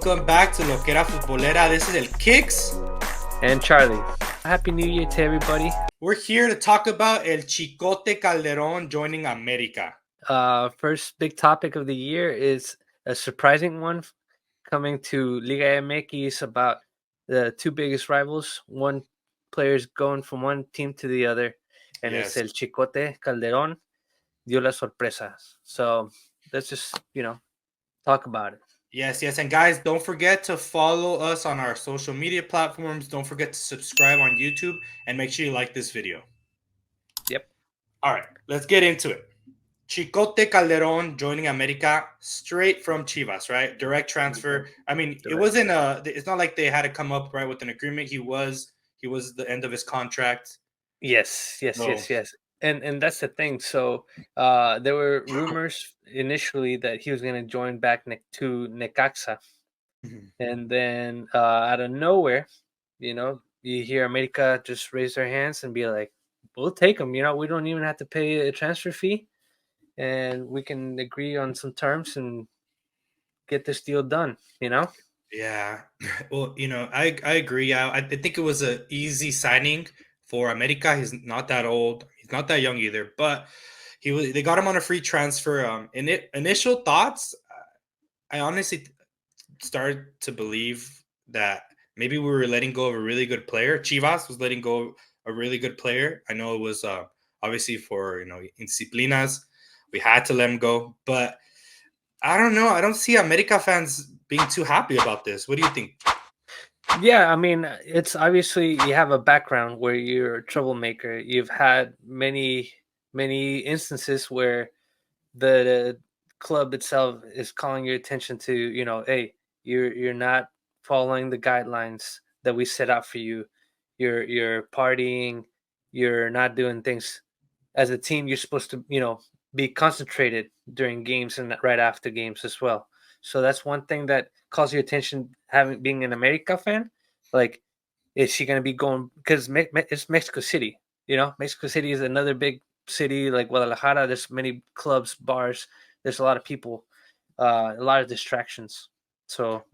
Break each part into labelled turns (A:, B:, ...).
A: Welcome back to Lo que era Futbolera. This is El Kicks.
B: And Charlie. Happy New Year to everybody.
A: We're here to talk about El Chicote Calderon joining America.
B: First big topic of the year is a surprising one coming to Liga MX about the two biggest rivals. One player's going from one team to the other, and
A: Yes.
B: it's El Chicote Calderon dio la sorpresa. So let's just, talk about it.
A: Yes. And guys, don't forget to follow us on our social media platforms. Don't forget to subscribe on YouTube and make sure you like this video.
B: Yep.
A: All right, let's get into it. Chicote Calderon joining America straight from Chivas, right? Direct transfer. I mean,
B: Direct.
A: It wasn't it's not like they had to come up right with an agreement. He was the end of his contract.
B: Yes. And that's the thing. So there were rumors initially that he was going to join back to Necaxa.
A: Mm-hmm.
B: And then out of nowhere, you hear America just raise their hands and be like, we'll take him. We don't even have to pay a transfer fee. And we can agree on some terms and get this deal done,
A: Yeah. Well, I agree. Yeah, I think it was an easy signing for America. He's not that old. He's not that young either. But they got him on a free transfer. Initial thoughts, I honestly started to believe that maybe we were letting go of a really good player. Chivas was letting go of a really good player. I know it was obviously for indisciplinas. We had to let him go, but I don't know. I don't see America fans being too happy about this. What do you think?
B: Yeah, I mean, it's obviously you have a background where you're a troublemaker. You've had many instances where the club itself is calling your attention to, hey, you're not following the guidelines that we set out for you. You're partying, you're not doing things as a team. You're supposed to, be concentrated during games and right after games as well. So that's one thing that calls your attention, being an America fan. Like, is she going to be going, because it's Mexico City? Mexico City is another big city like Guadalajara. There's many clubs, bars. There's a lot of people, a lot of distractions. So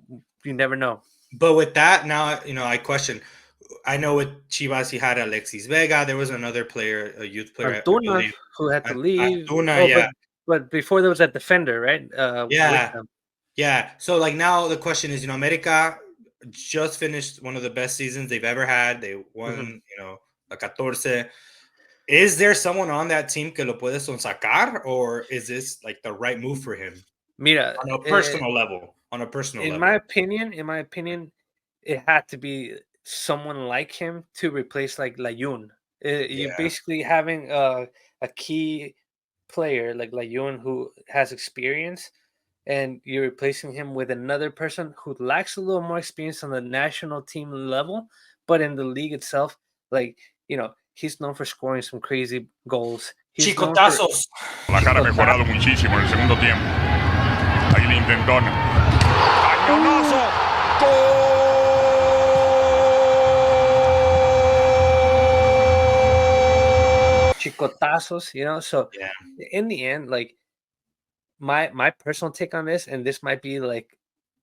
B: you never know.
A: But with that, now I question. I know with Chivas, he had Alexis Vega. There was another player, a youth player, I
B: Antuna,
A: believe.
B: who had to leave.
A: Antuna, yeah.
B: But before there was that defender, right?
A: Yeah. So like now the question is, America just finished one of the best seasons they've ever had. They won, la 14. Is there someone on that team que lo puede sonsacar, or is this like the right move for him?
B: Mira,
A: on a personal level.
B: In my opinion, it had to be someone like him to replace like Layun. You're basically having a key player like Layun who has experience, and you're replacing him with another person who lacks a little more experience on the national team level, but in the league itself, like, he's known for scoring some crazy goals.
A: Chicotazos.
C: La cara ha mejorado muchísimo en el segundo tiempo. Ahí le intentó. ¡Cañonazo!
B: Chicotazos, So
A: yeah.
B: In the end, like, my personal take on this, and this might be like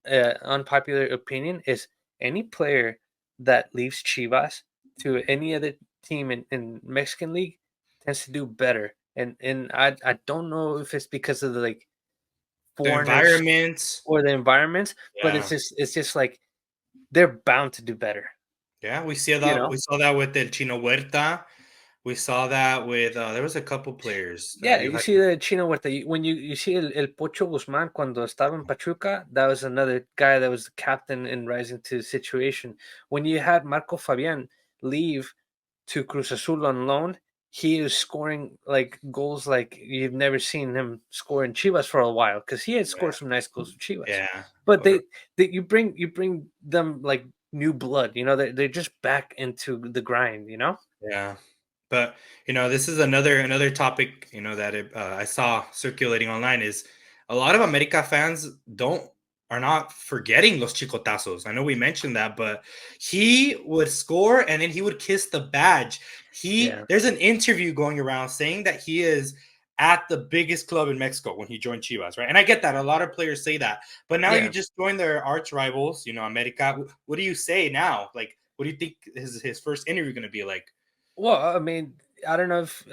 B: unpopular opinion, is any player that leaves Chivas to any other team in Mexican league tends to do better. And I don't know if it's because of the
A: environment
B: or the environment, but it's just like they're bound to do better.
A: Yeah, we see that. We saw that with El Chino Huerta. We saw that with there was a couple players.
B: Yeah, you see the Chino Huerta. When you see El Pocho Guzman cuando estaba en Pachuca, that was another guy that was the captain in rising to the situation. When you had Marco Fabian leave to Cruz Azul on loan, he is scoring like goals like you've never seen him score in Chivas for a while, because he had scored some nice goals with Chivas.
A: Yeah,
B: but you bring them like new blood. They're just back into the grind.
A: Yeah. But this is another topic that I saw circulating online, is a lot of America fans are not forgetting los chicotazos. I know we mentioned that, but he would score and then he would kiss the badge. There's an interview going around saying that he is at the biggest club in Mexico when he joined Chivas, right? And I get that. A lot of players say that. But now you
B: Yeah.
A: just joined their arch rivals, America. What do you say now? Like, what do you think his first interview going to be like?
B: Well, I mean, I don't know if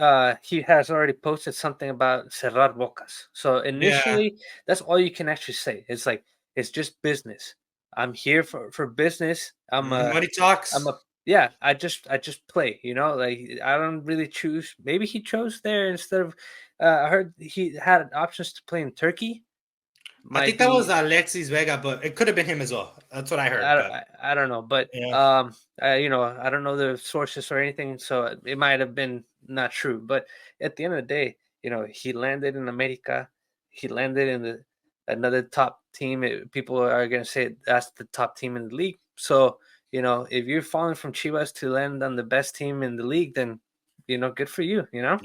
B: he has already posted something about cerrar bocas. So
A: Yeah.
B: initially, that's all you can actually say. It's like it's just business. I'm here for business.
A: Money
B: I'm
A: talks.
B: a yeah. I just play. Like I don't really choose. Maybe he chose there instead of. I heard he had options to play in Turkey.
A: I
B: Might
A: think that was
B: be
A: Alexis Vega, but it could have been him as well. That's what I heard.
B: I,
A: But
B: I don't know, but
A: yeah,
B: I don't know the sources or anything, so it might have been not true. But at the end of the day, he landed in America. He landed in another top team. People are gonna say that's the top team in the league. So if you're falling from Chivas to land on the best team in the league, then good for you.
A: yeah,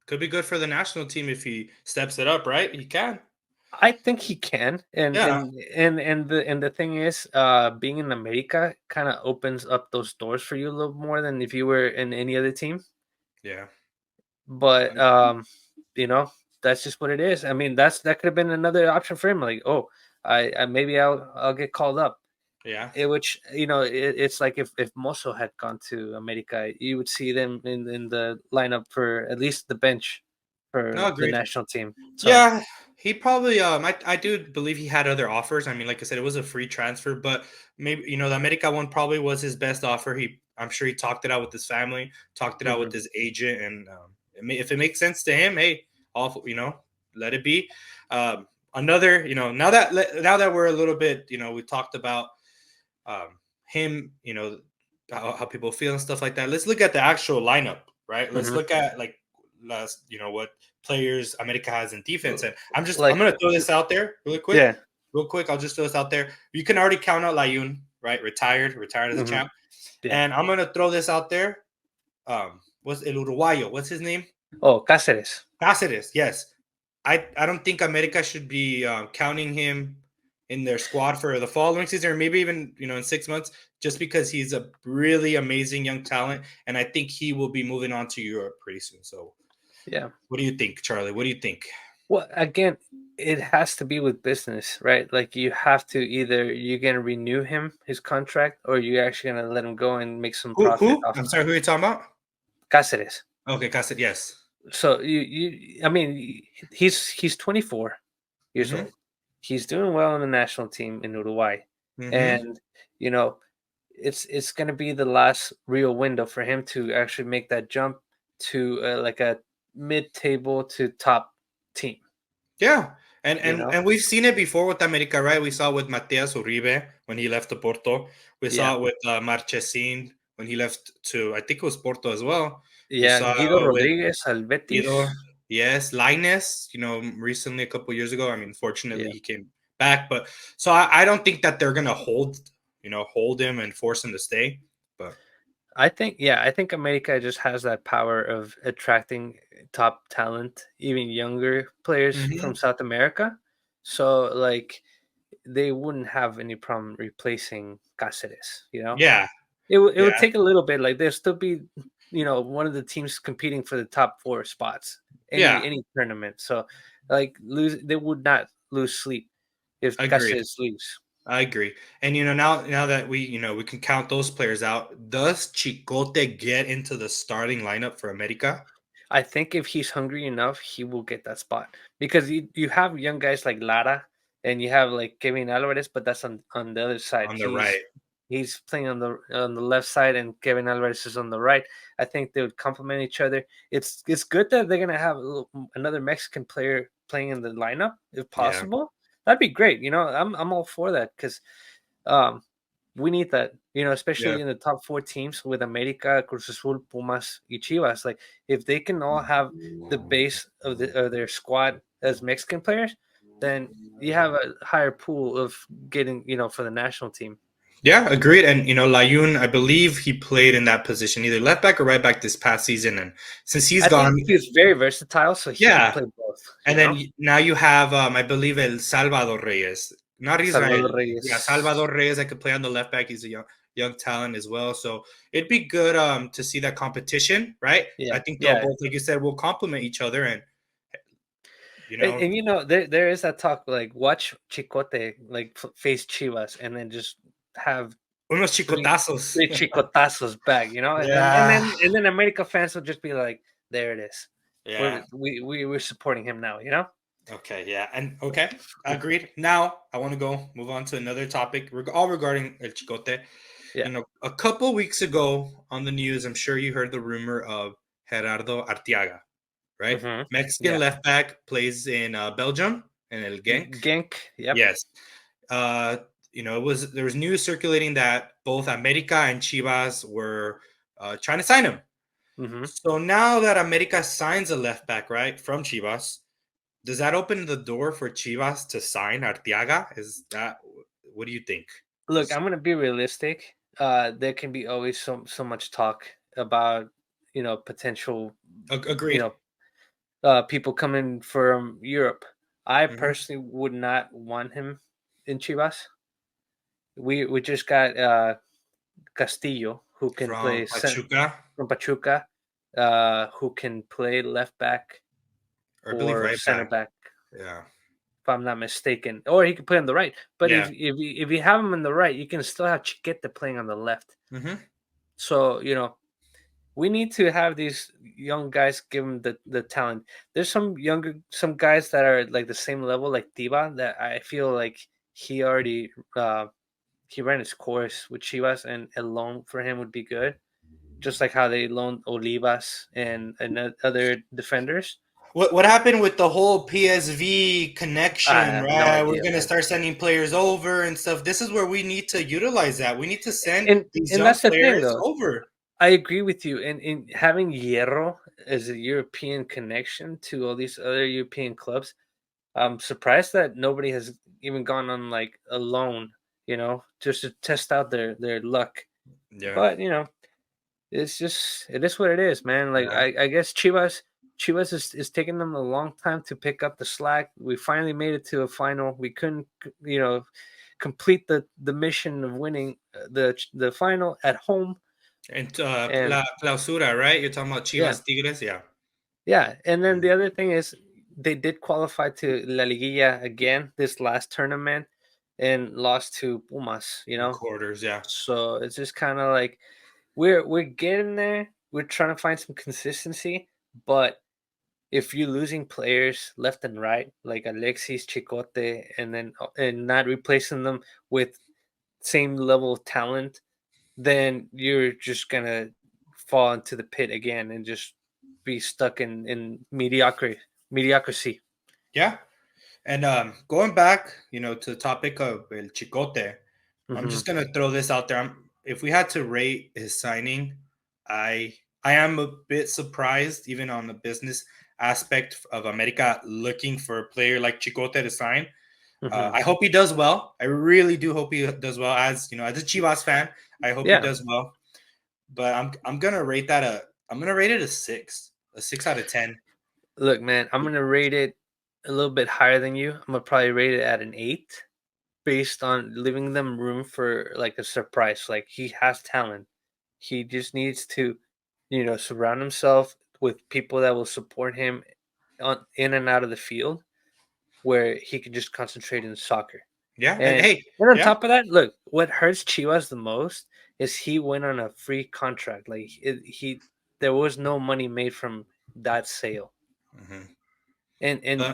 A: could be good for the national team if he steps it up, right? He can.
B: I think he can, and
A: Yeah,
B: the thing is, being in America kind of opens up those doors for you a little more than if you were in any other team.
A: yeah,
B: But you know, that's just what it is. I mean, that could have been another option for him. Like, oh, I maybe I'll get called up.
A: yeah.
B: Which it's like if Mosso had gone to America, you would see them in the lineup for at least the bench
A: No,
B: for the
A: agreed.
B: national team. So
A: Yeah, he probably I do believe he had other offers. I mean, like I said, it was a free transfer, but maybe the America one probably was his best offer. I'm sure he talked it out with his family, talked it out with
B: mhm,
A: his agent, and if it makes sense to him, hey, all let it be. Another, now that we're a little bit, we talked about him, how people feel and stuff like that. Let's look at the actual lineup, right? Let's
B: mhm.
A: look at like last, what players America has in defense. And I'm
B: Like
A: gonna throw this out there really quick.
B: yeah.
A: Real quick, I'll just throw this out there. You can already count out Layun, right? Retired as a
B: Mhm.
A: champ.
B: Yeah.
A: And I'm gonna throw this out there. What's El Uruguayo? What's his name?
B: Oh, Cáceres.
A: Cáceres, yes. I don't think America should be counting him in their squad for the following season, or maybe even in 6 months, just because he's a really amazing young talent, and I think he will be moving on to Europe pretty soon. So,
B: Yeah.
A: what do you think, Charlie? What do you think?
B: Well, again, it has to be with business, right? Like you have to either you're gonna renew his contract, or you're actually gonna let him go and make some
A: Who?
B: profit
A: Who?
B: off
A: I'm sorry. Who are you talking about?
B: Cáceres.
A: Okay, Cáceres. Yes.
B: So I mean, he's 24 years
A: Mm-hmm.
B: old. He's doing well in the national team in Uruguay,
A: Mm-hmm.
B: and you know, it's gonna be the last real window for him to actually make that jump to like a mid-table to top team.
A: Yeah. And,
B: You
A: and
B: know,
A: and we've seen it before with America, right? We saw it with Matias Uribe when he left to Porto. We
B: yeah.
A: saw it with Marchesin when he left to, I think it was Porto as well. We
B: Yeah,
A: saw
B: Guido
A: it with
B: Rodriguez al
A: Guido.
B: Betis.
A: Yes, Linus, recently a couple years ago. I mean, fortunately
B: Yeah,
A: he came back, but so I don't think that they're gonna hold him and force him to stay. But
B: I think America just has that power of attracting top talent, even younger players from
A: mhm.
B: South America. So like they wouldn't have any problem replacing Cáceres, you know?
A: Yeah,
B: It would
A: yeah,
B: take a little bit. Like there'll still be, one of the teams competing for the top four spots
A: yeah,
B: any tournament. So like they would not lose sleep if
A: agreed.
B: Cáceres leaves.
A: I agree. And now that we can count those players out, does Chicote get into the starting lineup for America
B: I think if he's hungry enough, he will get that spot because you have young guys like Lara and you have like Kevin Alvarez, but that's on the other side.
A: on the right?
B: He's playing on the left side and Kevin Alvarez is on the right. I think they would complement each other. It's good that they're gonna have another Mexican player playing in the lineup if
A: Yeah,
B: possible. That'd be great. I'm all for that because um, we need that,
A: yeah,
B: especially in the top four teams with America, Cruz Azul, Pumas, y Chivas. Like, if they can all have the base of their squad as Mexican players, then you have a higher pool of getting, for the national team.
A: yeah. Agreed. And Layun, I believe he played in that position, either left back or right back this past season. And since he's
B: I think
A: gone,
B: he's very versatile, so he could
A: yeah.
B: play both.
A: And then now you have, I believe, El Salvador Reyes, not Israel.
B: Salvador
A: Yeah,
B: Reyes.
A: Salvador Reyes. I could play on the left back. He's a young talent as well. So it'd be good to see that competition, right?
B: Yeah,
A: I think they'll
B: yeah.
A: both, like you said, will complement each other, and You know,
B: And there is that talk like watch Chicote like face Chivas and then just have
A: unos
B: three
A: chicotazos.
B: three chicotazos back,
A: Yeah,
B: and then America fans will just be like, there it is.
A: yeah.
B: We're supporting him now.
A: Okay, yeah, and okay, agreed. Now I want to go move on to another topic, all regarding El Chicote.
B: Yeah.
A: A couple weeks ago on the news, I'm sure you heard the rumor of Gerardo Arteaga, right? Mexican
B: Yeah.
A: left back, plays in Belgium and El Genk.
B: Genk. Yep.
A: Yes. There was news circulating that both America and Chivas were trying to sign him.
B: hmm
A: So now that America signs a left back, right, from Chivas, does that open the door for Chivas to sign Arteaga? What do you think?
B: Look, I'm gonna be realistic. There can be always so much talk about potential you
A: Agreed.
B: know people coming from Europe. I
A: Mhm.
B: personally would not want him in Chivas. We just got Castillo, who can
A: From
B: play
A: Pachuca,
B: from Pachuca, who can play left back
A: or I believe
B: or
A: right
B: center
A: back.
B: back,
A: Yeah.
B: if I'm not mistaken, or he can play on the right. But
A: Yeah.
B: if you have him on the right, you can still have Chiquete playing on the left.
A: hmm
B: So we need to have these young guys give them the talent. There's some guys that are like the same level, like Diva, that I feel like he already he ran his course with Chivas, and a loan for him would be good. Just like how they loaned Olivas and other defenders.
A: What happened with the whole PSV
B: I
A: connection,
B: have no
A: right? We're
B: idea,
A: gonna
B: man.
A: start sending players over and stuff. This is where we need to utilize that. We need to send these
B: And
A: young
B: that's the thing,
A: players
B: though.
A: over.
B: I agree with you. And in having Hierro as a European connection to all these other European clubs, I'm surprised that nobody has even gone on like a loan, just to test out their luck.
A: Yeah.
B: But it is what it is, man. Like
A: Yeah.
B: I guess Chivas is taking them a long time to pick up the slack. We finally made it to a final. We couldn't, complete the mission of winning the final at home.
A: And
B: And
A: La Clausura, right? You're talking about
B: yeah,
A: Chivas Tigres, yeah.
B: yeah. And then
A: Mhm.
B: the other thing is they did qualify to La Liguilla again this last tournament and lost to Pumas.
A: In quarters, yeah.
B: So it's just kind of like we're getting there. We're trying to find some consistency, but if you're losing players left and right, like Alexis, Chicote, and not replacing them with same level of talent, then you're just gonna fall into the pit again and just be stuck in mediocrity.
A: Yeah. And going back, to the topic of El Chicote, I'm
B: hmm
A: just gonna throw this out there. If we had to rate his signing, I I am a bit surprised, even on the business aspect of America looking for a player like Chicote to sign.
B: hmm
A: I hope he does well. I really do hope he does well. As a Chivas fan, I hope he
B: Yeah,
A: does well. But I'm gonna rate it a 6 out of 10.
B: look, man, I'm gonna rate it a little bit higher than you. I'm gonna probably rate it at an 8, based on leaving them room for like a surprise. Like he has talent. He just needs to, surround himself with people that will support him in and out of the field, where he can just concentrate in soccer.
A: Yeah, and
B: And
A: hey,
B: and on
A: yeah,
B: top of that, look, what hurts Chivas the most is he went on a free contract. Like he there was no money made from that sale.
A: mhm.
B: And
A: Uh,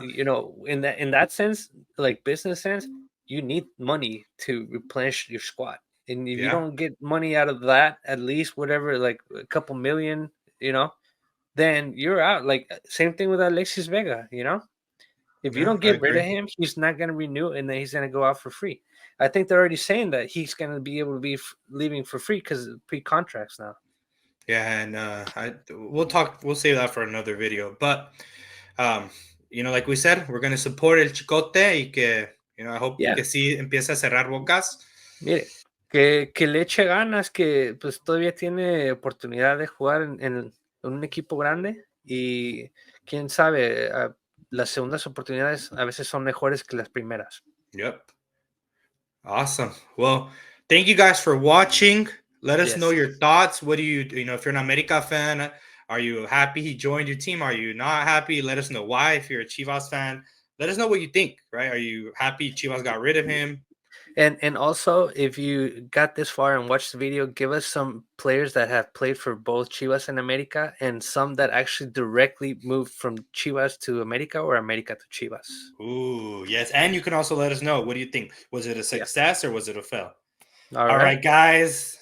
B: in that sense, like business sense, you need money to replenish your squad. And if you
A: yeah,
B: don't get money out of that, at least whatever, like a couple million, then you're out. Like same thing with Alexis Vega. If you
A: yeah,
B: don't
A: I
B: get rid of
A: agree.
B: him, he's not going to renew, and then he's going to go out for free. I think they're already saying that he's going to be able to be leaving for free because of pre-contracts now.
A: Yeah, and we'll save that for another video. But um, like we said, we're gonna support El Chicote y que, I hope
B: Yeah,
A: que sí empiece a cerrar bocas.
B: mire, que le eche ganas, que pues todavía tiene oportunidad de jugar en un equipo grande y quién sabe, las segundas oportunidades a veces son mejores que las primeras.
A: Yep. Awesome. Well, thank you guys for watching. Let us know
B: Yes.
A: your thoughts. What do you if you're an America fan, Are you happy he joined your team? Are you not happy? Let us know why. If you're a Chivas fan, let us know what you think, right? Are you happy Chivas got rid of him?
B: And also, if you got this far and watched the video, give us some players that have played for both Chivas and America, and some that actually directly moved from Chivas to America or America to Chivas.
A: Ooh, yes. And you can also let us know, what do you think? Was it a
B: Yeah.
A: success or was it a fail?
B: All
A: All
B: right.
A: right, guys.